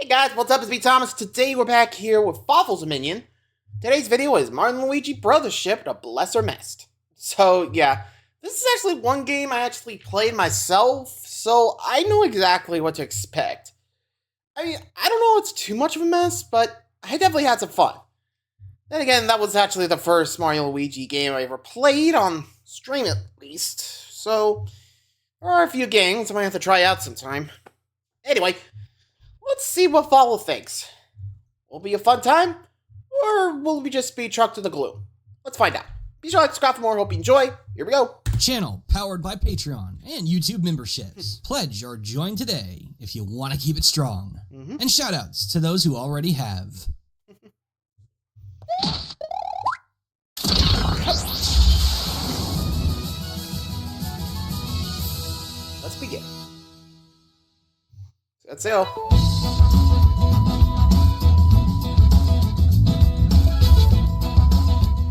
Hey guys, what's up? It's me, Thomas. Today we're back here with Fawful's Minion. Today's video is Mario Luigi Brothership, the Bless or Missed. So yeah, this is actually one game I actually played myself, so I know exactly what to expect. I mean, I don't know if it's too much of a mess, but I definitely had some fun. Then again, that was actually the first Mario Luigi game I ever played, on stream at least. So, there are a few games I might have to try out sometime. Anyway, let's see what Follow thinks. Will it be a fun time? Or will we just be trucked to the gloom? Let's find out. Be sure to subscribe for more. Hope you enjoy. Here we go. Channel powered by Patreon and YouTube memberships. Pledge or join today if you want to keep it strong. And shoutouts to those who already have. Let's begin. That's it.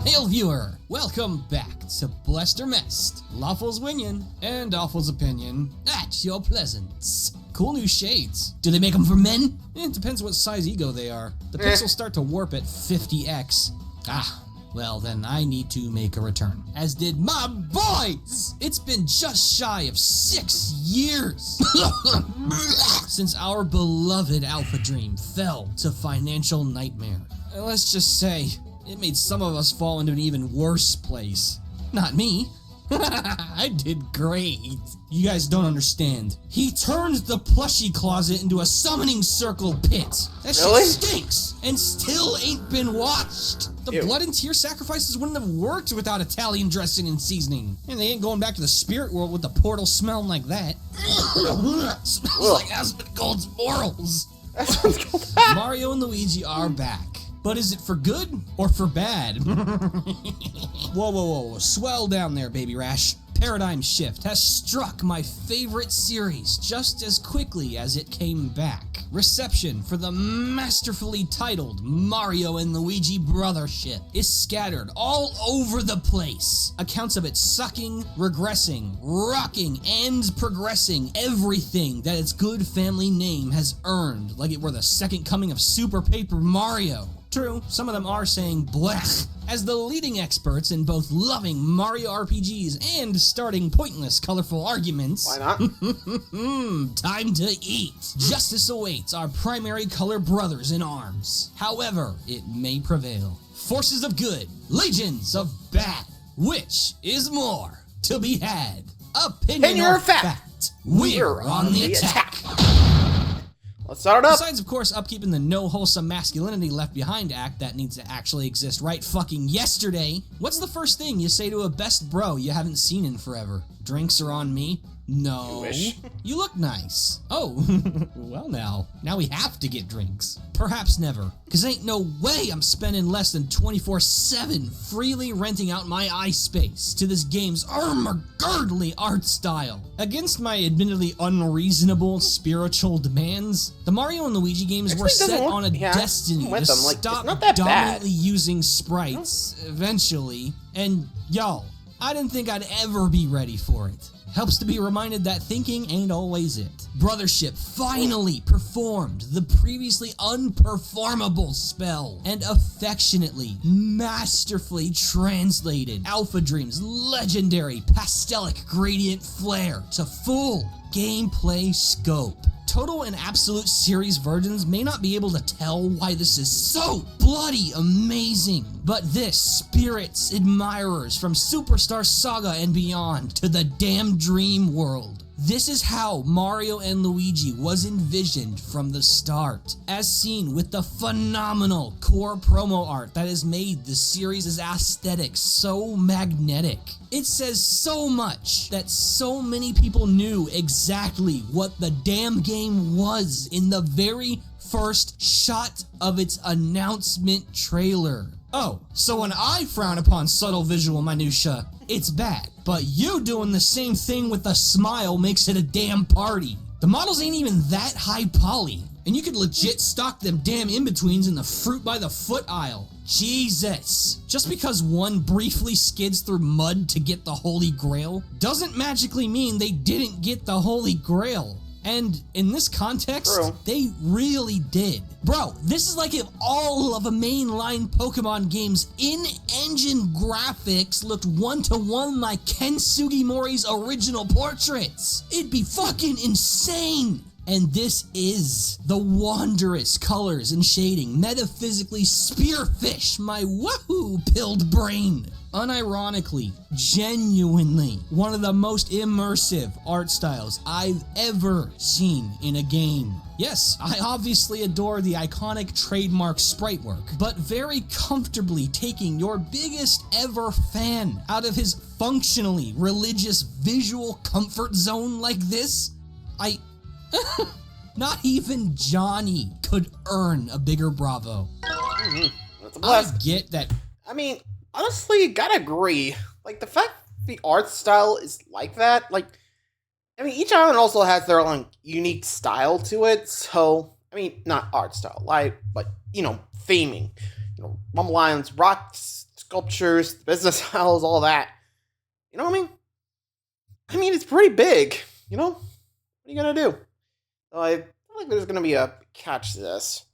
Hail viewer, welcome back to Blessed or Messed, Lawful's Winion and Awful's Opinion at your pleasance. Cool new shades. Do they make them for men? It depends what size ego they are. The pixels start to warp at 50x. Well, then I need to make a return. As did my boys! It's been just shy of 6 years since our beloved Alpha Dream fell to financial nightmare. And let's just say, it made some of us fall into an even worse place. Not me. I did great. You guys don't understand. He turned the plushie closet into a summoning circle pit. That Really? shit stinks and still ain't been washed. The Ew. blood and tear sacrifices wouldn't have worked without Italian dressing and seasoning. And they ain't going back to the spirit world with the portal smelling like that. Smells like Asmongold's morals. That sounds cool. Mario and Luigi are back. But is it for good or for bad? Whoa, swell down there, Baby Rash. Paradigm shift has struck my favorite series just as quickly as it came back. Reception for the masterfully titled Mario and Luigi Brothership is scattered all over the place. Accounts of it sucking, regressing, rocking, and progressing everything that its good family name has earned, like it were the second coming of Super Paper Mario. True, some of them are saying blech. As the leading experts in both loving Mario RPGs and starting pointless, colorful arguments. Why not? Time to eat. Justice awaits our primary color brothers in arms. However, it may prevail. Forces of good, legions of bad. Which is more to be had? Opinion or fact? We're on the attack. Let's start it up. Besides, of course, upkeeping the no wholesome masculinity left behind act that needs to actually exist right fucking yesterday, what's the first thing you say to a best bro you haven't seen in forever? Drinks are on me? No. You wish. You look nice. Oh, well now we have to get drinks. Perhaps never, cause ain't no way I'm spending less than 24/7 freely renting out my eye space to this game's armor-girdly art style. Against my admittedly unreasonable spiritual demands, the Mario and Luigi games were set on a destiny to stop dominantly using sprites eventually, and yo, I didn't think I'd ever be ready for it. Helps to be reminded that thinking ain't always it. Brothership finally performed the previously unperformable spell and affectionately, masterfully translated Alpha Dream's legendary pastelic gradient flare to full gameplay scope. Total and absolute series virgins may not be able to tell why this is so bloody amazing, but this spirits admirers from Superstar Saga and beyond to the damn dream world. This is how Mario and Luigi was envisioned from the start, as seen with the phenomenal core promo art that has made the series' aesthetic so magnetic. It says so much that so many people knew exactly what the damn game was in the very first shot of its announcement trailer. Oh, so when I frown upon subtle visual minutia, it's bad. But you doing the same thing with a smile makes it a damn party. The models ain't even that high poly, and you could legit stock them damn in-betweens in the fruit by the foot aisle. Jesus! Just because one briefly skids through mud to get the Holy Grail doesn't magically mean they didn't get the Holy Grail. And in this context, True. they really did. Bro, this is like if all of a mainline Pokemon game's in-engine graphics looked one-to-one like Ken Sugimori's original portraits. It'd be fucking insane. And this is the wondrous colors and shading metaphysically spearfish my wahoo-pilled brain. Unironically, genuinely, one of the most immersive art styles I've ever seen in a game. Yes, I obviously adore the iconic trademark sprite work, but very comfortably taking your biggest ever fan out of his functionally religious visual comfort zone like this, not even Johnny could earn a bigger bravo. That's a blast. I get that. I mean, honestly, you gotta agree. Like, the fact the art style is like that, like, I mean, each island also has their own unique style to it, so, I mean, not art style, like, but, you know, theming. You know, Rumble Islands, rocks, sculptures, business styles, all that. You know what I mean? I mean, it's pretty big, you know? What are you gonna do? So I feel like there's gonna be a catch to this.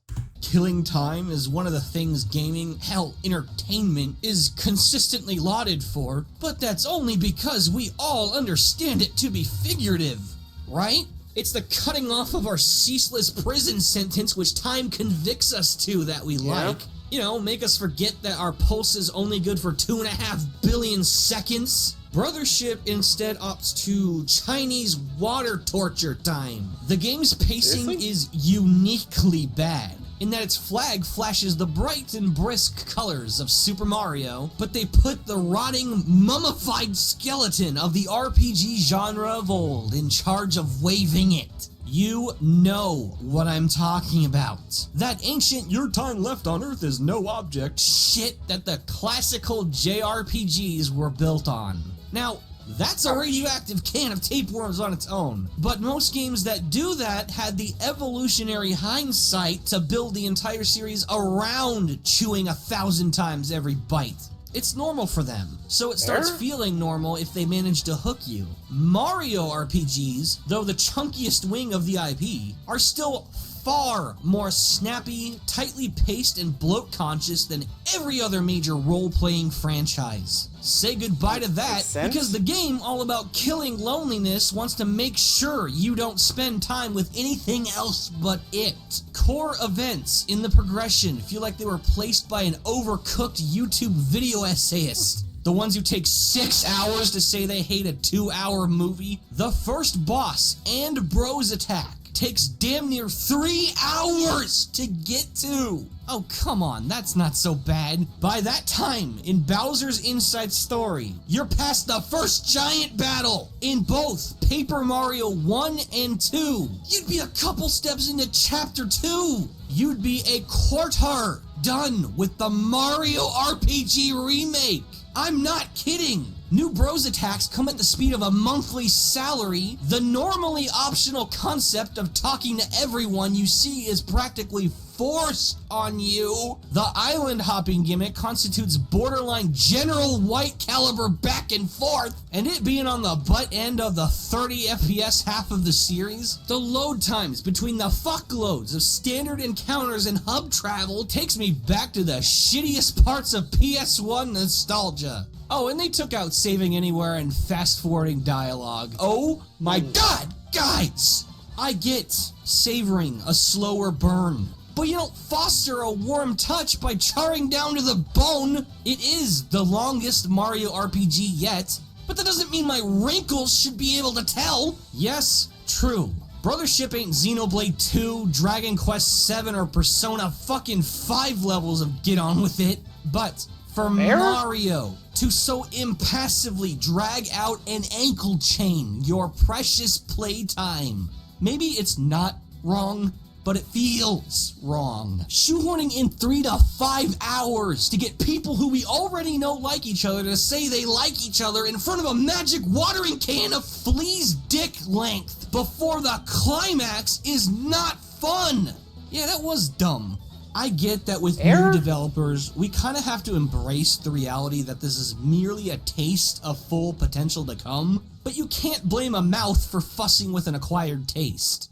Killing time is one of the things gaming, hell, entertainment, is consistently lauded for, but that's only because we all understand it to be figurative, right? It's the cutting off of our ceaseless prison sentence which time convicts us to that we like. You know, make us forget that our pulse is only good for 2.5 billion seconds. Brothership instead opts to Chinese water torture time. The game's pacing is uniquely bad, in that its flag flashes the bright and brisk colors of Super Mario, but they put the rotting, mummified skeleton of the RPG genre of old in charge of waving it. You know what I'm talking about. That ancient "your time left on Earth is no object" shit that the classical JRPGs were built on. Now, that's a radioactive can of tapeworms on its own, but most games that do that had the evolutionary hindsight to build the entire series around chewing 1,000 times every bite. It's normal for them, so it starts feeling normal if they manage to hook you. Mario RPGs, though the chunkiest wing of the IP, are still far more snappy, tightly paced, and bloat-conscious than every other major role-playing franchise. Say goodbye to that, because the game all about killing loneliness wants to make sure you don't spend time with anything else but it. Core events in the progression feel like they were placed by an overcooked YouTube video essayist. The ones who take 6 hours to say they hate a 2-hour movie. The first boss and Bros attack takes damn near 3 hours to get to. Oh, come on, that's not so bad. By that time, in Bowser's Inside Story, you're past the first giant battle in both Paper Mario 1 and 2. You'd be a couple steps into Chapter 2. You'd be a quarter done with the Mario RPG remake. I'm not kidding. New Bros attacks come at the speed of a monthly salary. The normally optional concept of talking to everyone you see is practically forced on you. The island hopping gimmick constitutes borderline General White caliber back and forth, and it being on the butt end of the 30 FPS half of the series. The load times between the fuckloads of standard encounters and hub travel takes me back to the shittiest parts of PS1 nostalgia. Oh, and they took out saving anywhere and fast-forwarding dialogue. Oh my god, guys! I get savoring a slower burn, but you don't foster a warm touch by charring down to the bone. It is the longest Mario RPG yet, but that doesn't mean my wrinkles should be able to tell. Yes, true. Brothership ain't Xenoblade 2, Dragon Quest 7, or Persona fucking 5 levels of get on with it, but for Mario to so impassively drag out an ankle chain your precious playtime, maybe it's not wrong, but it feels wrong. Shoehorning in 3 to 5 hours to get people who we already know like each other to say they like each other in front of a magic watering can of Flea's dick length before the climax is not fun. Yeah, that was dumb. I get that with new developers, we kind of have to embrace the reality that this is merely a taste of full potential to come, but you can't blame a mouth for fussing with an acquired taste.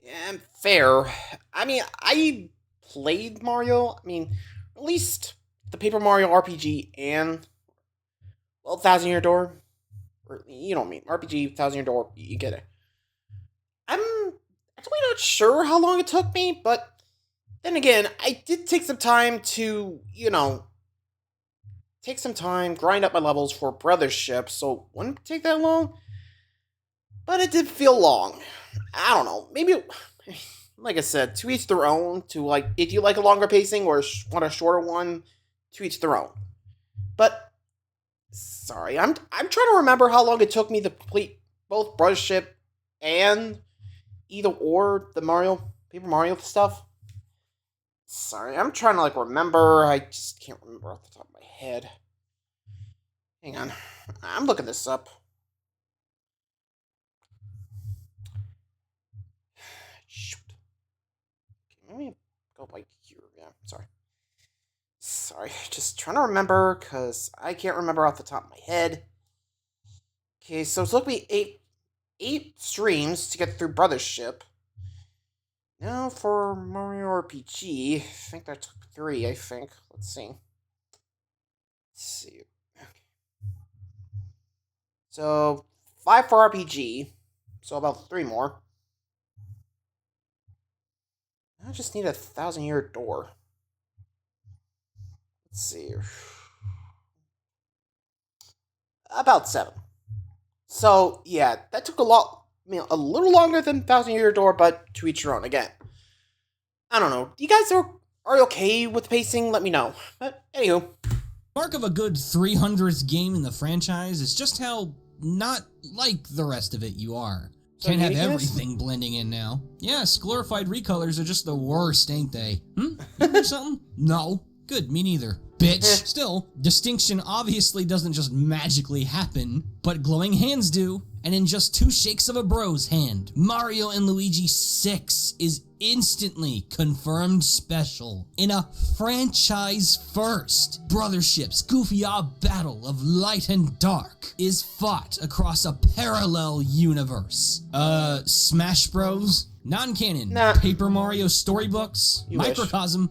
Yeah, fair. I mean, I played Mario. I mean, at least the Paper Mario RPG and, well, Thousand Year Door. Or, you know what I mean. RPG, Thousand Year Door, you get it. I'm actually not sure how long it took me, but then again, I did take some time to, grind up my levels for Brothership, so it wouldn't take that long. But it did feel long. I don't know. Maybe, like I said, to each their own. To like, if you like a longer pacing or want a shorter one, to each their own. But sorry, I'm trying to remember how long it took me to complete both Brothership and either or the Paper Mario stuff. Sorry, I'm trying to remember. I just can't remember off the top of my head. Hang on, I'm looking this up. Shoot. Okay, let me go here. Yeah, sorry. Just trying to remember because I can't remember off the top of my head. Okay, so it took me eight streams to get through Brothership. Now for Mario RPG, I think that took 3, Let's see. Okay. So, 5 for RPG, so about 3 more. I just need a 1,000-year door. Let's see. About 7. So, yeah, that took a little longer than 1,000-year door, but to each your own. Again, I don't know. You guys are okay with pacing? Let me know. But anywho, Mark of a good 300th game in the franchise is just how not like the rest of it you are. Can't have everything blending in now. Yes, glorified recolors are just the worst, ain't they? You hear something? No. Good, me neither. Bitch. Still, distinction obviously doesn't just magically happen, but glowing hands do. And in just 2 shakes of a bro's hand, Mario and Luigi 6 is instantly confirmed special. In a franchise first, Brothership's goofy-odd battle of light and dark is fought across a parallel universe. Smash Bros? Non-canon, nah. Paper Mario storybooks, You Microcosm,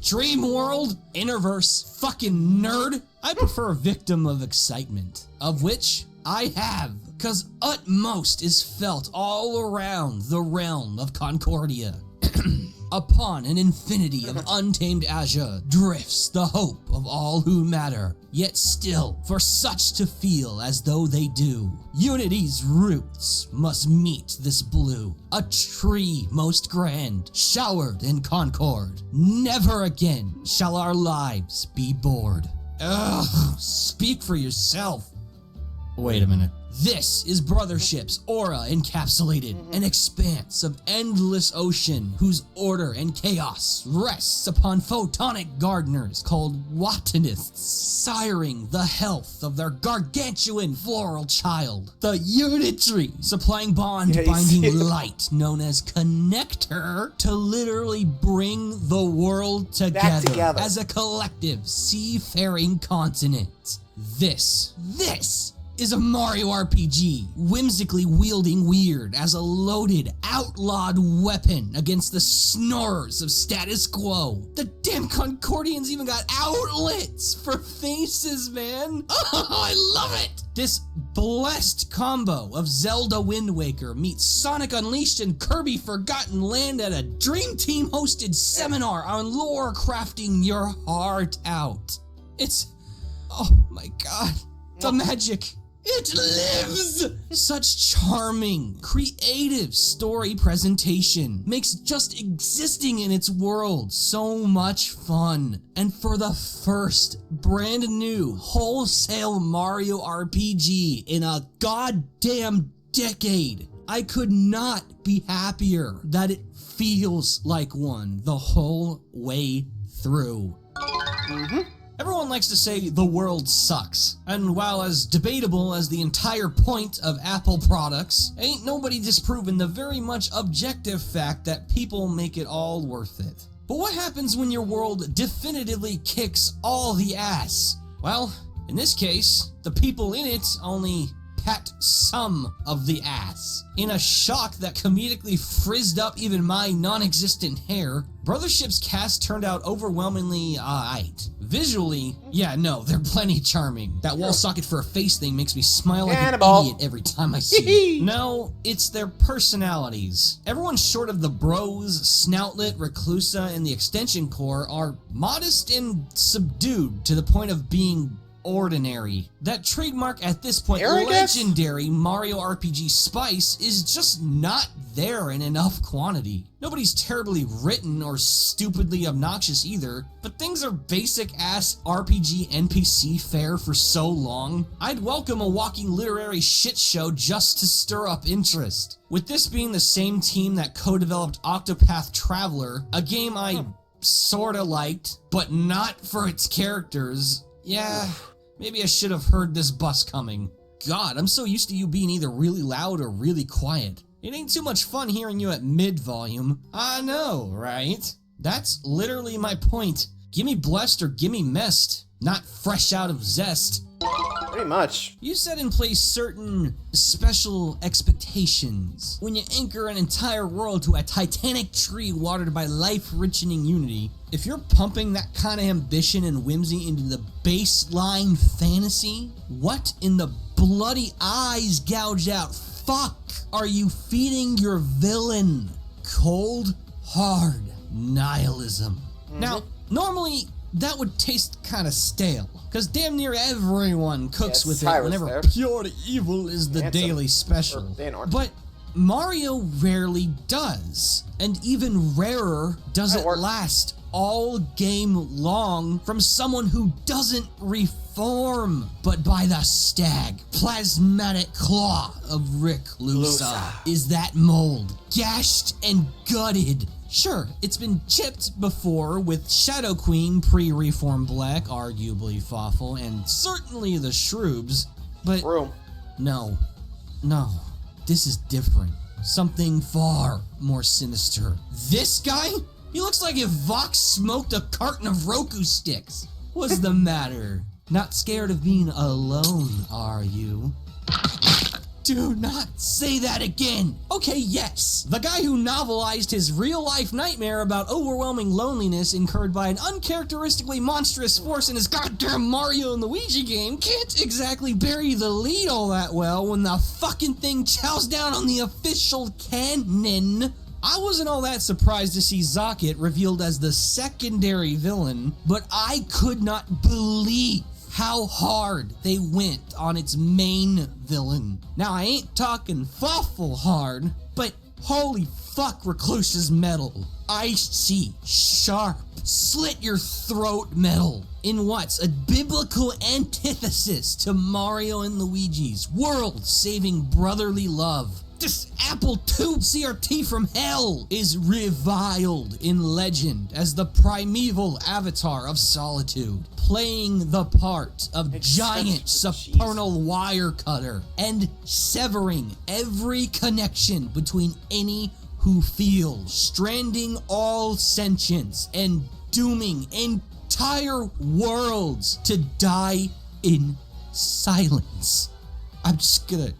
Dream World, Interverse, fucking nerd. I prefer Victim of Excitement, of which I have, cause utmost is felt all around the realm of Concordia. Upon an infinity of untamed azure drifts the hope of all who matter, yet still, for such to feel as though they do, unity's roots must meet this blue, a tree most grand, showered in concord. Never again shall our lives be bored. Ugh, speak for yourself. Wait a minute. This is Brothership's aura encapsulated, an expanse of endless ocean whose order and chaos rests upon photonic gardeners called Watanists, siring the health of their gargantuan floral child, the unit tree, supplying bond-binding light known as Connector to literally bring the world together as a collective seafaring continent. This is a Mario RPG, whimsically wielding weird as a loaded, outlawed weapon against the snorers of status quo. The damn Concordians even got outlets for faces, man. Oh, I love it! This blessed combo of Zelda Wind Waker meets Sonic Unleashed and Kirby Forgotten Land at a Dream Team hosted seminar on lore crafting your heart out. It's, oh my god, the magic. It lives! Such charming, creative story presentation makes just existing in its world so much fun. And for the first brand new wholesale Mario RPG in a goddamn decade, I could not be happier that it feels like one the whole way through. Everyone likes to say the world sucks, and while as debatable as the entire point of Apple products, ain't nobody disproven the very much objective fact that people make it all worth it. But what happens when your world definitively kicks all the ass? Well, in this case, the people in it only cat some of the ass. In a shock that comedically frizzed up even my non-existent hair, Brothership's cast turned out overwhelmingly alright. Visually, yeah, no, they're plenty charming. That wall socket for a face thing makes me smile like an idiot every time I see it. No, it's their personalities. Everyone short of the bros, Snoutlet, Reclusa, and the Extension Corps are modest and subdued to the point of being ordinary. That trademark at this point, legendary Mario RPG spice, is just not there in enough quantity. Nobody's terribly written or stupidly obnoxious either, but things are basic ass RPG NPC fare for so long, I'd welcome a walking literary shit show just to stir up interest. With this being the same team that co-developed Octopath Traveler, a game I sorta liked, but not for its characters, yeah, maybe I should have heard this bus coming. God, I'm so used to you being either really loud or really quiet. It ain't too much fun hearing you at mid-volume. I know, right? That's literally my point. Gimme blessed or gimme messed, not fresh out of zest. Pretty much. You set in place certain special expectations. When you anchor an entire world to a titanic tree watered by life-richening unity, if you're pumping that kind of ambition and whimsy into the baseline fantasy, what in the bloody eyes gouge out fuck are you feeding your villain? Cold, hard nihilism. Now, normally, that would taste kind of stale, because damn near everyone cooks with it whenever pure evil is the daily special. But Mario rarely does, and even rarer does it last all game long from someone who doesn't reform, but by the stag, plasmatic claw of Reclusa is that mold, gashed and gutted. Sure, it's been chipped before with Shadow Queen pre-Reform Black, arguably Fawful, and certainly the Shroobs, but no, this is different. Something far more sinister. This guy? He looks like if Vox smoked a carton of Roku sticks. What's the matter? Not scared of being alone, are you? Do not say that again! Okay, yes, the guy who novelized his real-life nightmare about overwhelming loneliness incurred by an uncharacteristically monstrous force in his goddamn Mario and Luigi game can't exactly bury the lead all that well when the fucking thing chows down on the official canon. I wasn't all that surprised to see Zocket revealed as the secondary villain, but I could not believe how hard they went on its main villain. Now, I ain't talking Fawful hard, but holy fuck Reclusa's metal. Icy, sharp, slit your throat metal in what's a biblical antithesis to Mario and Luigi's world-saving brotherly love. This Apple II CRT from hell is reviled in legend as the primeval avatar of solitude, playing the part of giant supernal wire cutter and severing every connection between any who feels, stranding all sentience and dooming entire worlds to die in silence. I'm just gonna...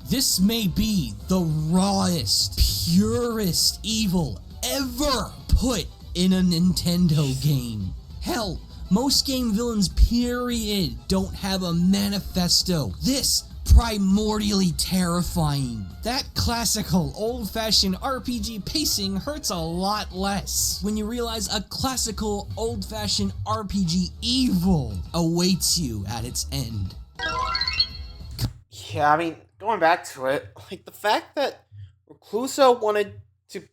This may be the rawest, purest evil ever put in a Nintendo game. Hell, most game villains, period, don't have a manifesto. This primordially terrifying. That classical, old-fashioned RPG pacing hurts a lot less when you realize a classical, old-fashioned RPG evil awaits you at its end. Yeah, I mean, going back to it, like the fact that Reclusa wanted to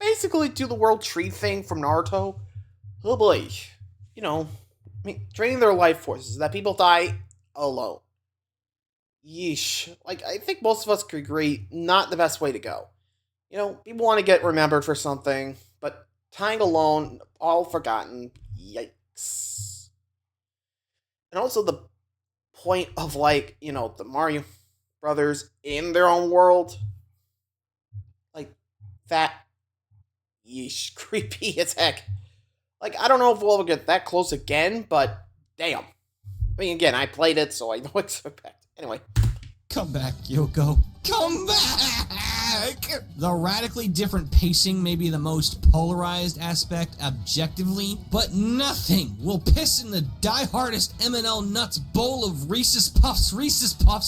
basically do the World Tree thing from Naruto, oh boy, you know, I mean, draining their life forces, that people die alone. Yeesh. Like, I think most of us could agree, not the best way to go. You know, people want to get remembered for something, but dying alone, all forgotten, yikes. And also the point of, like, you know, the Mario brothers in their own world, like, that, yeesh, creepy as heck. Like, I don't know if we'll ever get that close again, but damn. I mean, again, I played it, so I know what to expect. Anyway. Come back, Yoko. Come back! The radically different pacing may be the most polarized aspect objectively, but nothing will piss in the diehardest MNL nuts bowl of Reese's Puffs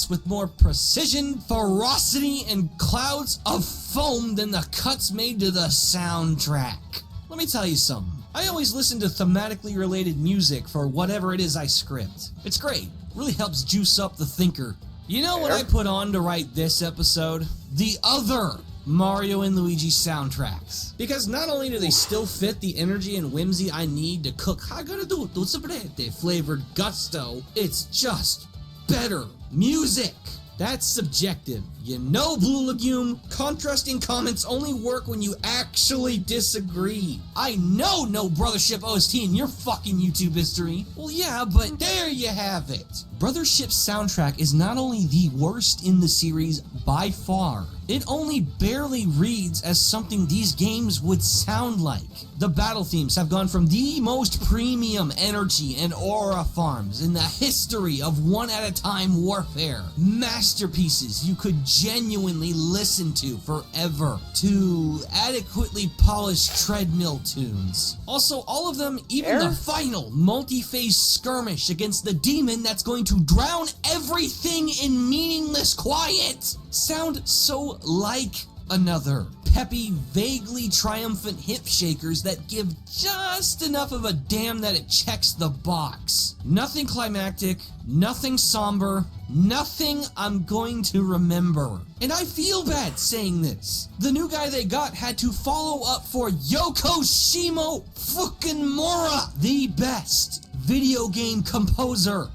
with more precision, ferocity, and clouds of foam than the cuts made to the soundtrack. Let me tell you something. I always listen to thematically related music for whatever it is I script. It's great. Really helps juice up the thinker. You know what I put on to write this episode? The other Mario and Luigi soundtracks. Because not only do they still fit the energy and whimsy I need to cook Hagaraduto flavored gusto, it's just better music. That's subjective. You know, Blue Legume, contrasting comments only work when you actually disagree. I know no Brothership OST in your fucking YouTube history. Well, yeah, but there you have it. Brothership's soundtrack is not only the worst in the series by far, it only barely reads as something these games would sound like. The battle themes have gone from the most premium energy and aura farms in the history of one-at-a-time warfare, masterpieces you could genuinely listen to forever, to adequately polished treadmill tunes. Also, all of them, even the final multi-phase skirmish against the demon that's going to drown everything in meaningless quiet, sound so like another. Peppy, vaguely triumphant hip shakers that give just enough of a damn that it checks the box. Nothing climactic, nothing somber, nothing I'm going to remember. And I feel bad saying this. The new guy they got had to follow up for Yoko Shimo fucking Mura, the best video game composer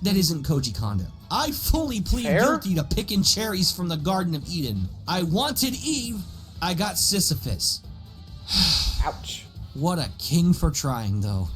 that isn't Koji Kondo. I fully plead guilty to picking cherries from the Garden of Eden. I wanted Eve, I got Sisyphus. Ouch. What a king for trying, though.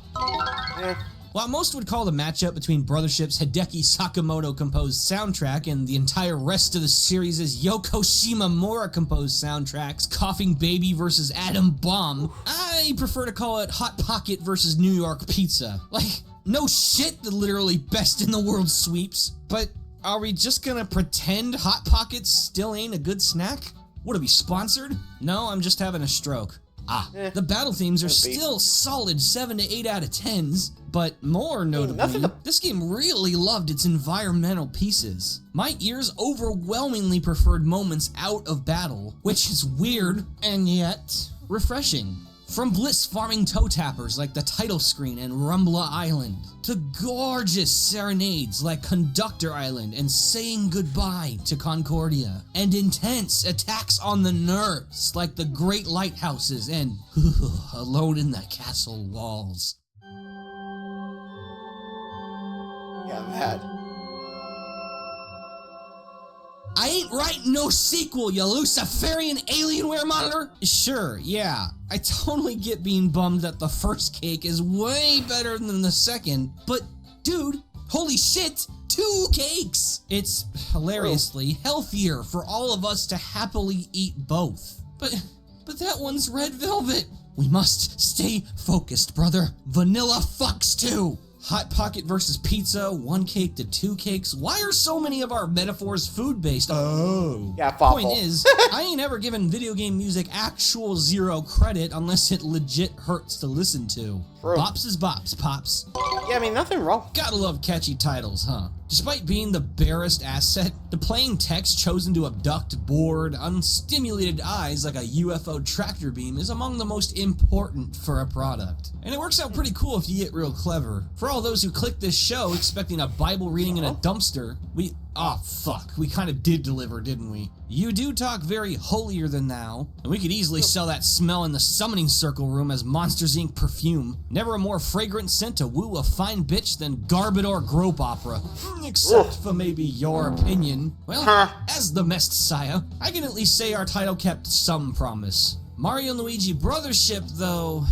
While most would call the matchup between Brothership's Hideki Sakamoto composed soundtrack and the entire rest of the series' Yoko Shimomura composed soundtracks, Coughing Baby versus Atom Bomb, I prefer to call it Hot Pocket versus New York Pizza. Like, no shit, the literally best in the world sweeps. But are we just gonna pretend Hot Pockets still ain't a good snack? Would it be sponsored? No, I'm just having a stroke. The battle themes are still solid 7 to 8 out of 10s, but more notably, this game really loved its environmental pieces. My ears overwhelmingly preferred moments out of battle, which is weird and yet refreshing. From bliss farming toe tappers like the title screen and Rumbla Island, to gorgeous serenades like Conductor Island and Saying Goodbye to Concordia, and intense attacks on the nerves like the Great Lighthouses and Alone in the Castle Walls. Yeah, that. I ain't writing no sequel, you Luciferian Alienware monitor! Sure, yeah, I totally get being bummed that the first cake is way better than the second, but dude, holy shit, 2 cakes! It's hilariously healthier for all of us to happily eat both. But that one's red velvet! We must stay focused, brother. Vanilla fucks too! Hot Pocket versus pizza, 1 cake to 2 cakes. Why are so many of our metaphors food-based? Oh. Yeah, thoughtful. Point is, I ain't ever given video game music actual 0 credit unless it legit hurts to listen to. True. Bops is bops, pops. Yeah, I mean, nothing wrong. Gotta love catchy titles, huh? Despite being the barest asset, the plain text chosen to abduct bored, unstimulated eyes like a UFO tractor beam is among the most important for a product. And it works out pretty cool if you get real clever. For all those who click this show expecting a Bible reading in a dumpster, we kind of did deliver, didn't we? You do talk very holier than thou, and we could easily sell that smell in the summoning circle room as Monsters Inc. perfume. Never a more fragrant scent to woo a fine bitch than Garbador Grope Opera. Except for maybe your opinion. Well, as the Messiah, I can at least say our title kept some promise. Mario and Luigi Brothership, though,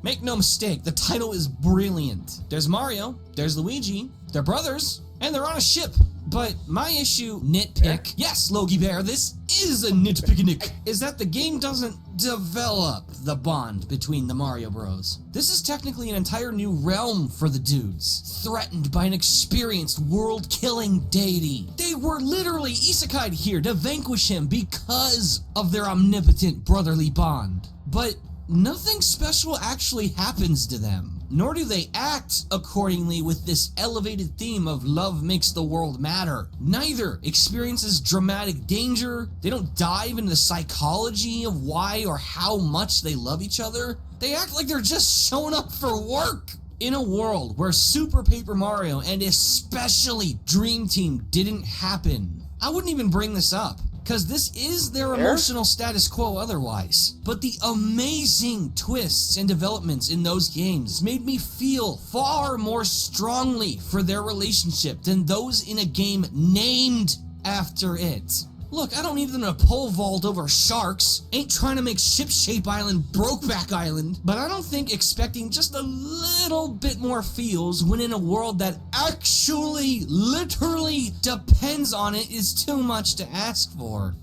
Make no mistake, the title is brilliant. There's Mario, there's Luigi, they're brothers, and they're on a ship. But my issue, nitpick, yes, Logie Bear, this is a nitpicking, is that the game doesn't develop the bond between the Mario Bros. This is technically an entire new realm for the dudes, threatened by an experienced world-killing deity. They were literally isekai'd here to vanquish him because of their omnipotent brotherly bond. But nothing special actually happens to them, nor do they act accordingly with this elevated theme of love makes the world matter. Neither experiences dramatic danger, they don't dive into the psychology of why or how much they love each other. They act like they're just showing up for work. In a world where Super Paper Mario and especially Dream Team didn't happen, I wouldn't even bring this up, because this is their emotional status quo otherwise. But the amazing twists and developments in those games made me feel far more strongly for their relationship than those in a game named after it. Look, I don't need them to pole vault over sharks. Ain't trying to make Ship Shape Island Brokeback Island. But I don't think expecting just a little bit more feels when in a world that actually, literally depends on it is too much to ask for.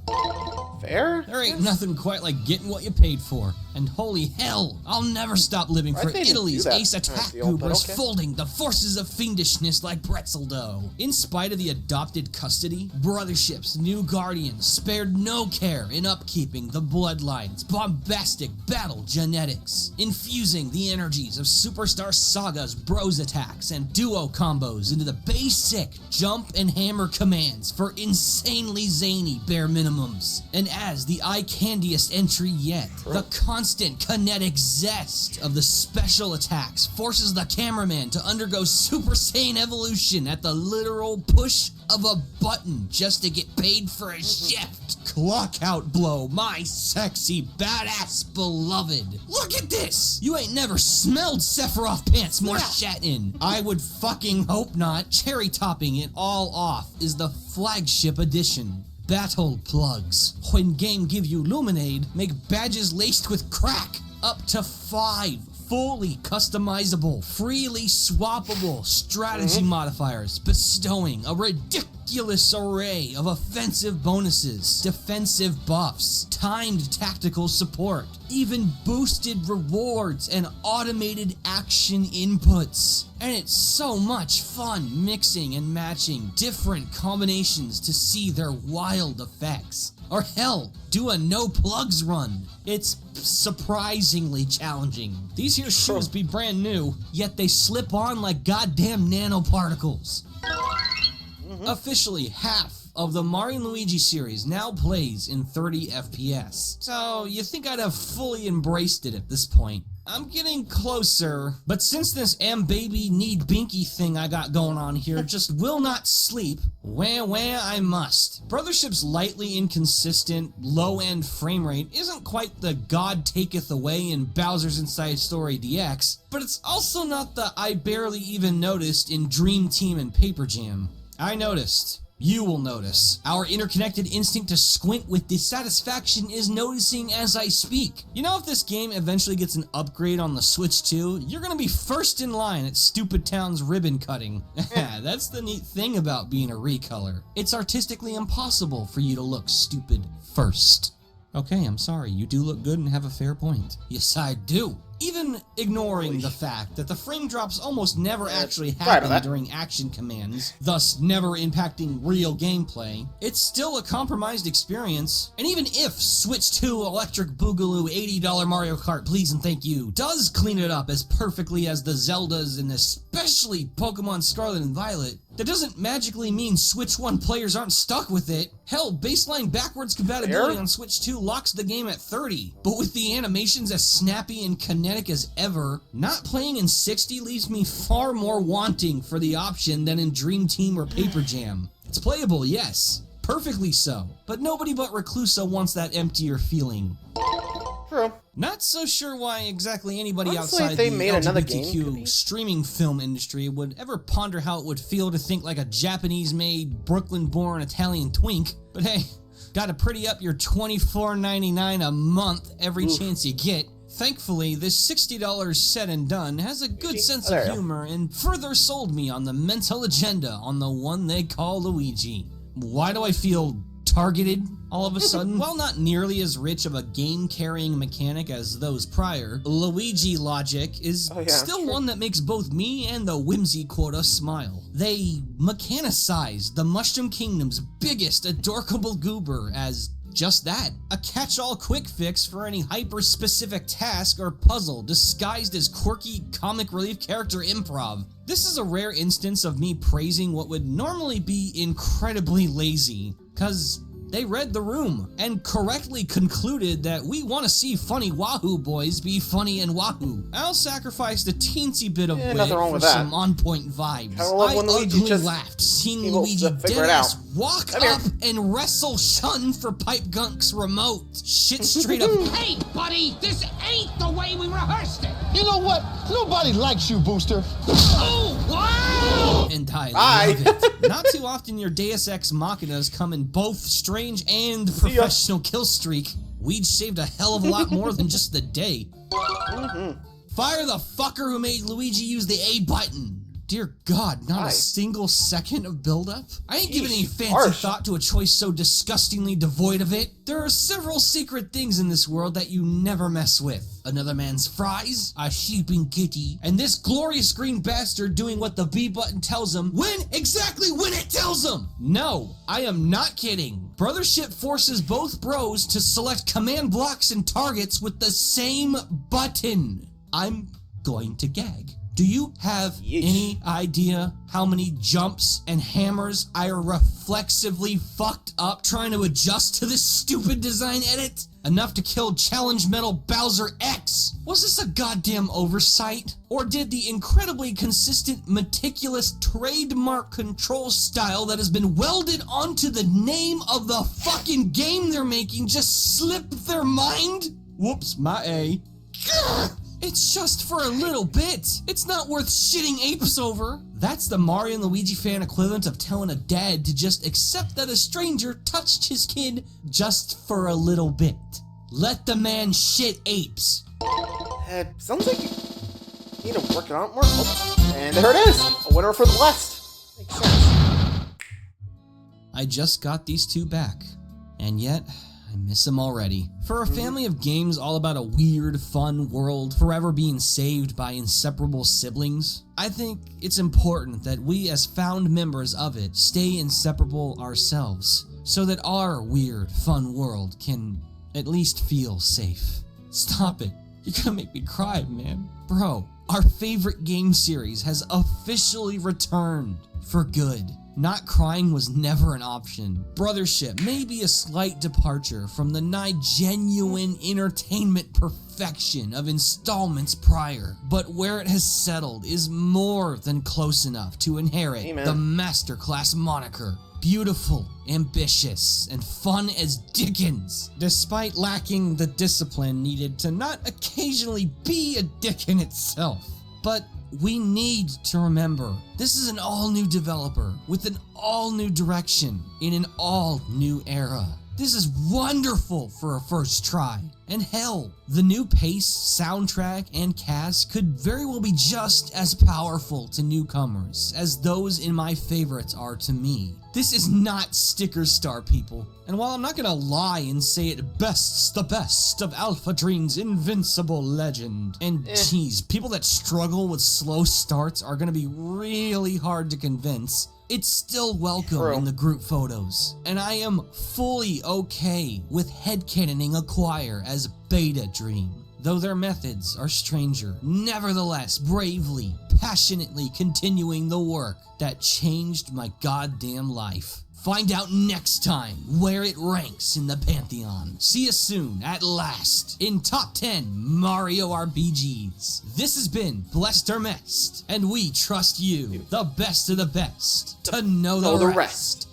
Fair? There ain't nothing quite like getting what you paid for. And holy hell, I'll never stop living for Italy's ace attack goobers folding the forces of fiendishness like pretzel dough. In spite of the adopted custody, Brothership's new guardians spared no care in upkeeping the bloodline's bombastic battle genetics, infusing the energies of Superstar Saga's bros attacks and duo combos into the basic jump and hammer commands for insanely zany bare minimums. And as the eye-candiest entry yet, the constant kinetic zest of the special attacks forces the cameraman to undergo Super Saiyan evolution at the literal push of a button just to get paid for a shift. Clock out blow, my sexy badass beloved. Look at this! You ain't never smelled Sephiroth pants more shatin'. I would fucking hope not. Cherry topping it all off is the flagship edition. Battle plugs. When game give you Luminade, make badges laced with crack. Up to 5 fully customizable, freely swappable strategy modifiers, bestowing a ridiculous array of offensive bonuses, defensive buffs, timed tactical support, even boosted rewards and automated action inputs. And it's so much fun mixing and matching different combinations to see their wild effects. Or hell, do a no plugs run. It's surprisingly challenging. These here shoes be brand new, yet they slip on like goddamn nanoparticles. Officially, half of the Mario Luigi series now plays in 30 FPS. So you think I'd have fully embraced it at this point. I'm getting closer, but since this baby need binky thing I got going on here just will not sleep, wah I must. Brothership's lightly inconsistent, low-end frame rate isn't quite the God Taketh Away in Bowser's Inside Story DX, but it's also not the I barely even noticed in Dream Team and Paper Jam. I noticed. You will notice. Our interconnected instinct to squint with dissatisfaction is noticing as I speak. You know, if this game eventually gets an upgrade on the Switch 2, you're gonna be first in line at Stupid Town's ribbon cutting. That's the neat thing about being a recolor. It's artistically impossible for you to look stupid first. Okay, I'm sorry, you do look good and have a fair point. Yes, I do. Even ignoring the fact that the frame drops almost never actually happen during action commands, thus never impacting real gameplay, it's still a compromised experience. And even if Switch 2 Electric Boogaloo $80 Mario Kart Please and Thank You does clean it up as perfectly as the Zeldas and especially Pokemon Scarlet and Violet, that doesn't magically mean Switch 1 players aren't stuck with it. Hell, baseline backwards compatibility on Switch 2 locks the game at 30. But with the animations as snappy and kinetic as ever, not playing in 60 leaves me far more wanting for the option than in Dream Team or Paper Jam. It's playable, yes. Perfectly so. But nobody but Recluso wants that emptier feeling. True. Not so sure why exactly anybody Honestly, outside they the made another LGBTQ game, streaming film industry would ever ponder how it would feel to think like a Japanese-made, Brooklyn-born Italian twink. But hey, gotta pretty up your $24.99 a month every chance you get. Thankfully, this $60 said and done has a good sense of humor and further sold me on the mental agenda on the one they call Luigi. Why do I feel targeted all of a sudden? While not nearly as rich of a game-carrying mechanic as those prior, Luigi logic is still one that makes both me and the whimsy quota smile. They mechanicize the Mushroom Kingdom's biggest adorkable goober as just that, a catch-all quick fix for any hyper-specific task or puzzle disguised as quirky comic relief character improv. This is a rare instance of me praising what would normally be incredibly lazy, cause they read the room and correctly concluded that we want to see funny Wahoo boys be funny and Wahoo. I'll sacrifice the teensy bit of wit for some on-point vibes. I ugly laughed seeing Luigi deadass walk up and wrestle Shun for Pipe Gunk's remote. Shit straight up. Hey, buddy, this ain't the way we rehearsed it. You know what? Nobody likes you, Booster. Oh, wow! And I love it. Not too often your Deus Ex Machinas come in both strange and professional kill streak. We'd saved a hell of a lot more than just the day. Fire the fucker who made Luigi use the A button. Dear God, not a single second of build-up? I ain't giving any fancy thought to a choice so disgustingly devoid of it. There are several secret things in this world that you never mess with. Another man's fries, a sheeping kitty, and this glorious green bastard doing what the B button tells him exactly when it tells him! No, I am not kidding. Brothership forces both bros to select command blocks and targets with the same button. I'm going to gag. Do you have any idea how many jumps and hammers I reflexively fucked up trying to adjust to this stupid design edit? Enough to kill Challenge Metal Bowser X. Was this a goddamn oversight? Or did the incredibly consistent, meticulous trademark control style that has been welded onto the name of the fucking game they're making just slip their mind? Whoops, my A. Gah! It's just for a little bit. It's not worth shitting apes over. That's the Mario and Luigi fan equivalent of telling a dad to just accept that a stranger touched his kid just for a little bit. Let the man shit apes. Sounds like you need to work it out more. Oh, and there it is. A winner for the West. Makes sense. I just got these two back, and yet I miss them already. For a family of games all about a weird, fun world forever being saved by inseparable siblings, I think it's important that we as found members of it stay inseparable ourselves, so that our weird, fun world can at least feel safe. Stop it. You're gonna make me cry, man. Bro, our favorite game series has officially returned for good. Not crying was never an option. Brothership may be a slight departure from the nigh genuine entertainment perfection of installments prior, but where it has settled is more than close enough to inherit the masterclass moniker. Beautiful, ambitious, and fun as Dickens, despite lacking the discipline needed to not occasionally be a dick in itself. But we need to remember, this is an all-new developer with an all-new direction in an all-new era. This is wonderful for a first try. And hell, the new pace, soundtrack, and cast could very well be just as powerful to newcomers as those in my favorites are to me. This is not Sticker Star, people. And while I'm not gonna lie and say it bests the best of Alpha Dream's invincible legend, and geez, people that struggle with slow starts are gonna be really hard to convince, it's still welcome in the group photos. And I am fully okay with headcanoning Acquire as Beta Dream, though their methods are stranger, nevertheless bravely, passionately continuing the work that changed my goddamn life. Find out next time where it ranks in the Pantheon. See you soon, at last, in Top 10 Mario RPGs. This has been Blessed or Messed, and we trust you, the best of the best, to know the rest.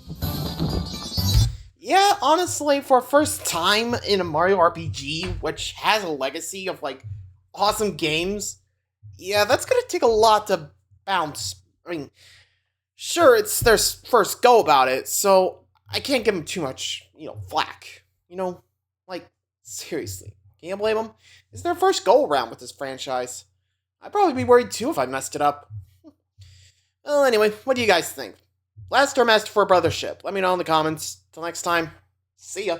Yeah, honestly, for a first time in a Mario RPG, which has a legacy of, like, awesome games, yeah, that's gonna take a lot to bounce. I mean, sure, it's their first go about it, so I can't give them too much, flack. Like, seriously. Can you blame them? It's their first go-around with this franchise. I'd probably be worried too if I messed it up. Well, anyway, what do you guys think? Last or best for Brothership? Let me know in the comments. Till next time, see ya.